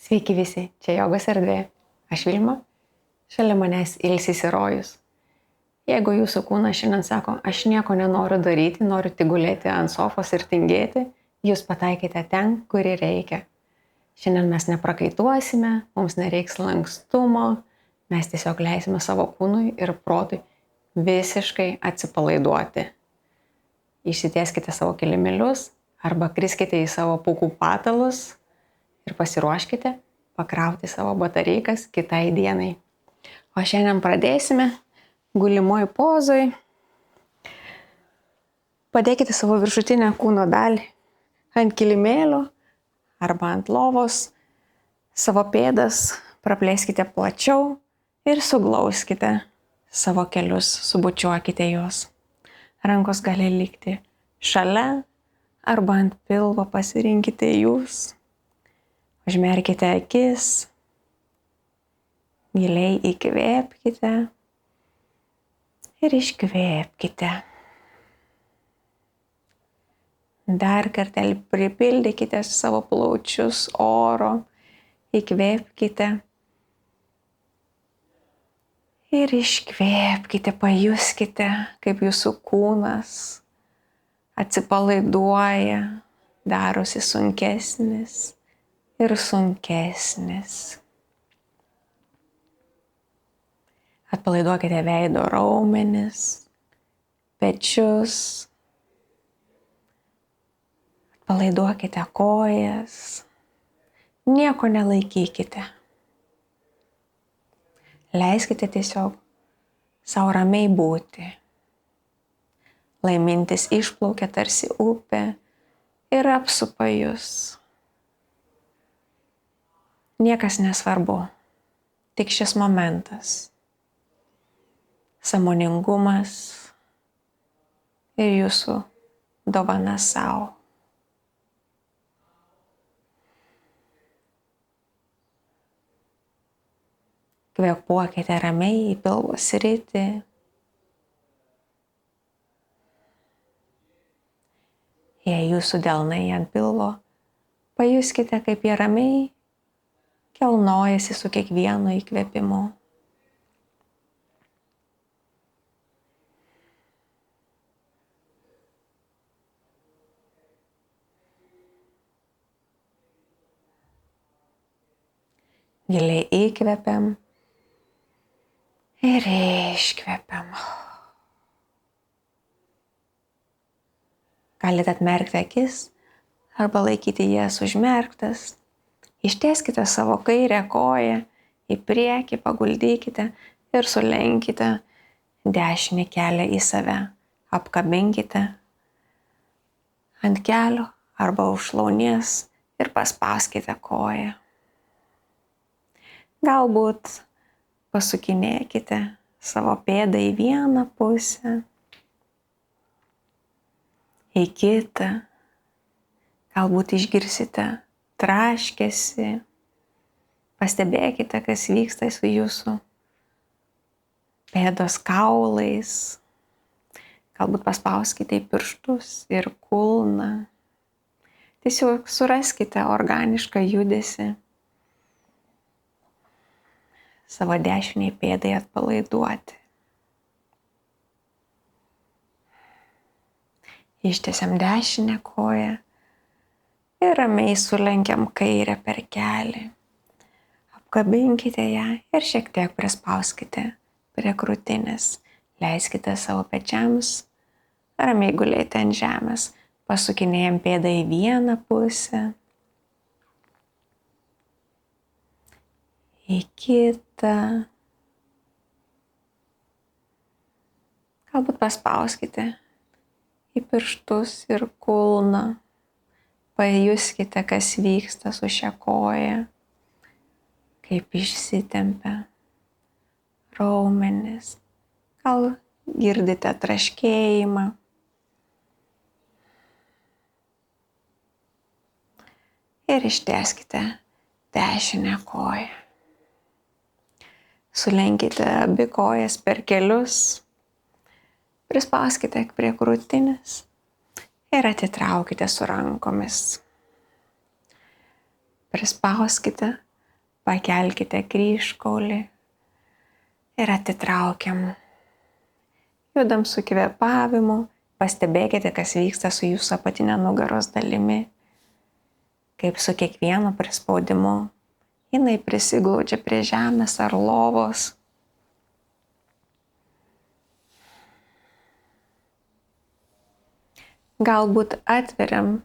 Sveiki visi, čia Jogos erdvė. Aš Vilma, šalia manęs ilsisi Rojus. Jeigu jūsų kūnas šiandien sako, aš nieko nenoriu daryti, noriu tik gulėti ant sofos ir tingėti, jūs pataikėte ten, kur ir reikia. Šiandien mes neprakaituosime, mums nereiks lankstumo, mes tiesiog leisime savo kūnui ir protui visiškai atsipalaiduoti. Išsitieskite savo kilimėlius arba kriskite į savo pūkų patalus ir pasiruoškite pakrauti savo batareikas kitai dienai. O šiandien pradėsime gulimoj pozoj. Padėkite savo viršutinę kūno dalį ant kilimėlio arba ant lovos. Savo pėdas praplėskite plačiau ir suglauskite savo kelius, subučiuokite juos. Rankos gali likti šalia arba ant pilvo, pasirinkite jūs. Užmerkite akis, giliai įkvėpkite ir iškvėpkite. Dar kartelį pripildykite savo plaučius oro, įkvėpkite ir iškvėpkite, pajuskite, kaip jūsų kūnas atsipalaiduoja, darosi sunkesnis ir sunkesnis. Atpalaiduokite veido raumenis, pečius, atpalaiduokite kojas, nieko nelaikykite. Leiskite tiesiog savo ramiai būti. Lai mintis išplaukia tarsi upė ir apsupa jūs. Niekas nesvarbu, tik šis momentas. Sąmoningumas ir jūsų dovana savo. Kvėpuokite ramiai į pilvo sritį. Jei jūsų delnai ant pilvo, pajuskite, kaip jie ramiai kelnojasi su kiekvienu įkvėpimu. Giliai įkvepiam ir iškvepiam. Galite atmerkti akis arba laikyti jas užmerktas. Ištieskite savo kairę koją į priekį, paguldykite ir sulenkite dešinį kelią į save. Apkabinkite ant kelio arba už šlaunies ir paspauskite koją. Galbūt pasukinėkite savo pėdą į vieną pusę, į kitą. Galbūt išgirsite traškesį. Pastebėkite, kas vyksta su jūsų pėdos kaulais. Galbūt paspauskite į pirštus ir kulną. Tiesiog suraskite organišką judesį. Savo dešiniai pėdai atpalaiduoti. Ištiesiam dešinę koją ir ramiai sulenkiam kairę per kelį. Apkabinkite ją ir šiek tiek prispauskite prie krūtinės. Leiskite savo pečiams ramiai gulėti ant žemės. Pasukinėjam pėdą į vieną pusę, į kitą. Galbūt paspauskite į pirštus ir kulną. Pajuskite, kas vyksta su šia koja, kaip išsitempia raumenis. Gal girdite traškėjimą. Ir ištieskite dešinę koją. Sulenkite abi kojas per kelius. Prispauskite prie krūtinės ir atitraukite su rankomis. Prispauskite Pakelkite kryžkaulį ir atitraukiam. Judam su kvėpavimu, pastebėkite, kas vyksta su jūsų apatinė nugaros dalimi. Kaip su kiekvienu prispaudimu jinai prisiglaudžia prie žemės ar lovos. Galbūt atveriam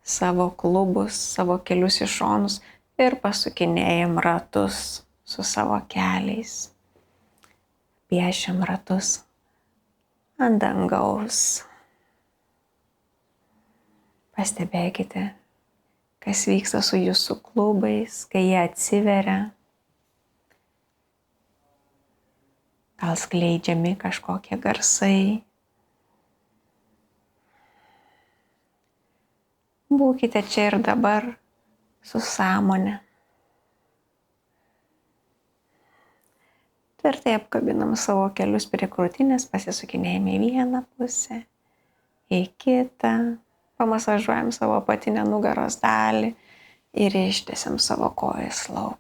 savo klubus, savo kelius į šonus ir pasukinėjam ratus su savo keliais. Piešiam ratus ant dangaus. Pastebėkite, kas vyksta su jūsų klubais, kai jie atsiveria. Gal skleidžiami kažkokie garsai. Būkite čia ir dabar su sąmonė. Tvirtai apkabinam savo kelius prie krūtinės, pasisukinėjame į vieną pusę, į kitą, pamasažuojam savo apatinę nugaros dalį ir ištiesiam savo kojas lauk.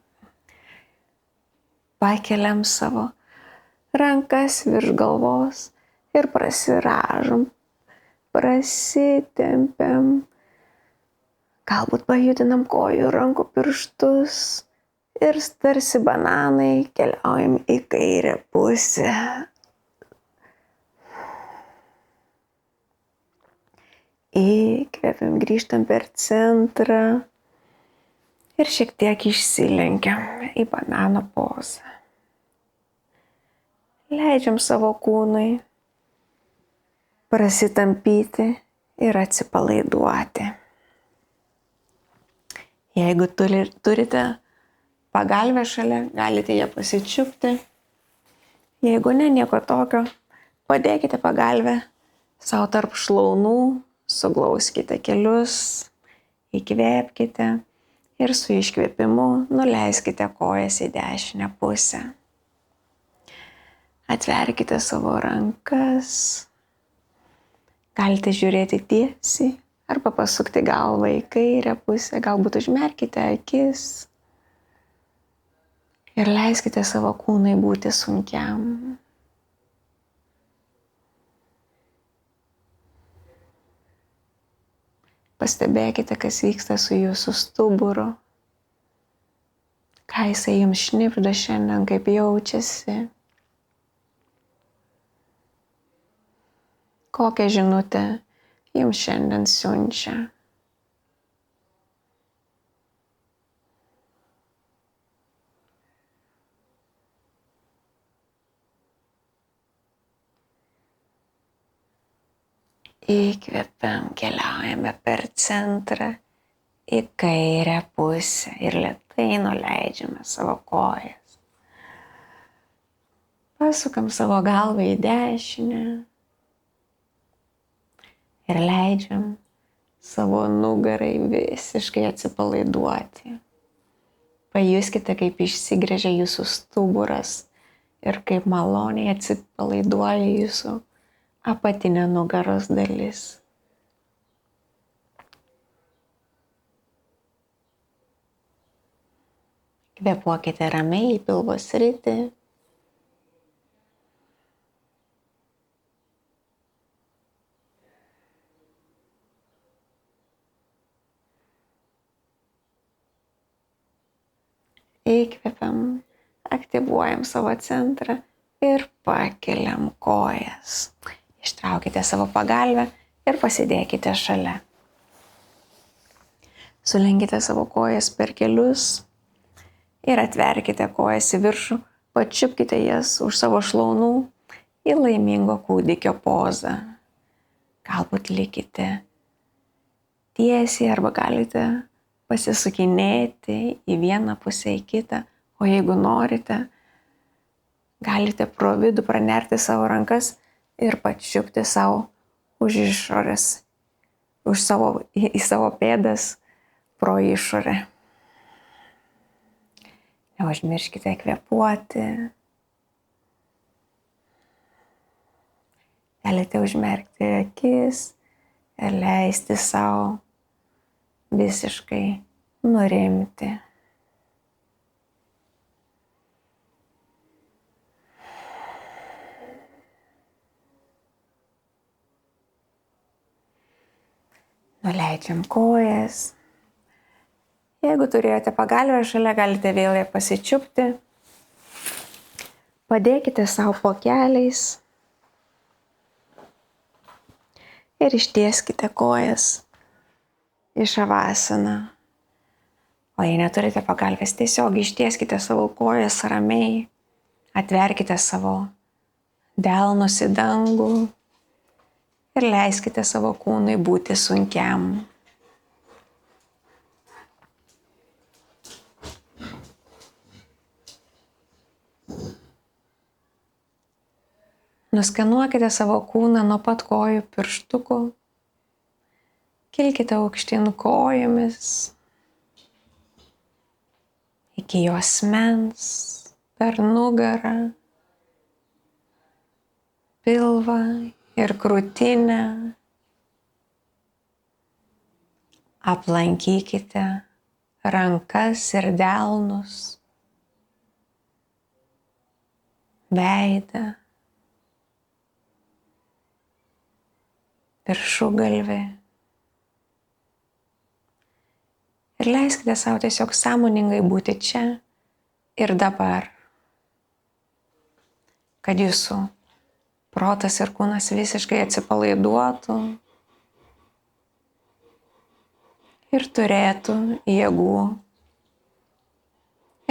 Pakeliam savo rankas virš galvos ir prasiražom, prasitempiam. Galbūt pajudinam kojų rankų pirštus ir tarsi bananai keliaujam į kairę pusę. Įkvepiam, grįžtam per centrą ir šiek tiek išsilenkiam į banano pozą. Leidžiam savo kūnui prasitampyti ir atsipalaiduoti. Jeigu turite pagalvę šalia, galite ją pasičiupti. Jeigu ne, nieko tokio, padėkite pagalvę savo tarp šlaunų, suglauskite kelius, įkvėpkite ir su iškvėpimu nuleiskite kojas į dešinę pusę. Atverkite savo rankas, galite žiūrėti tiesiai arba pasukti galvą į kairę pusę, galbūt užmerkite akis ir leiskite savo kūnui būti sunkiam. Pastebėkite, kas vyksta su jūsų stuburu, ką jisai jums šnibžda šiandien, kaip jaučiasi, kokią žinutę jums šiandien siunčia. Įkvepiam, keliaujame per centrą į kairę pusę ir lėtai nuleidžiame savo kojas. Pasukam savo galvą į dešinę. Ir leidžiam savo nugarai visiškai atsipalaiduoti. Pajuskite, kaip išsigręžia jūsų stuburas ir kaip maloniai atsipalaiduoja jūsų apatinė nugaros dalis. Kvėpuokite ramiai į pilvo sritį. Įkvepiam, aktyvuojam savo centrą ir pakeliam kojas. Ištraukite savo pagalvę ir pasidėkite šalia. Sulenkite savo kojas per kelius ir atverkite kojas į viršų, pačiupkite jas už savo šlaunų į laimingo kūdikio pozą. Galbūt likite tiesiai arba galite pasisukinėti į vieną pusę į kitą, o jeigu norite, galite pro vidų pranerti savo rankas ir pačiupti savo už išorės, į savo pėdas pro išorę. Neužmirškite kvėpuoti. Galite užmerkti akis ir leisti savo visiškai nurimti. Nuleidžiam kojas. Jeigu turėjote pagalvę šalia, galite vėl ją pasičiupti. Padėkite savo po keliais. Ir ištieskite kojas į šavasaną. O jei neturite pagalvės, tiesiog ištieskite savo kojas ramiai. Atverkite savo delnus į dangų. Ir leiskite savo kūnui būti sunkiam. Nuskenuokite savo kūną nuo pat kojų pirštukų. Kilkite aukštyn kojomis iki juosmens, per nugarą, pilvą ir krūtinę. Aplankykite rankas ir delnus, veidą, viršugalvį. Ir leiskite savo tiesiog sąmoningai būti čia ir dabar, kad jūsų protas ir kūnas visiškai atsipalaiduotų ir turėtų jėgų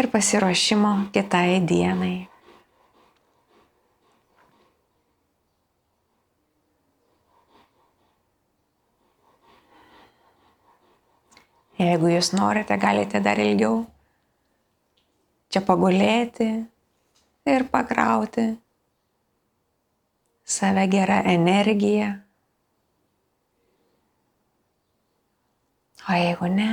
ir pasiruošimo kitai dienai. Jeigu jūs norite, galite dar ilgiau čia pagulėti ir pakrauti save gerą energiją. O jeigu ne,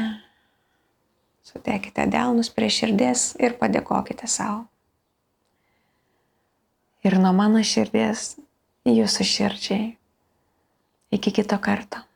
sudėkite delnus prie širdies ir padėkokite savo. Ir nuo mano širdies jūsų širdžiai. Iki kito karto.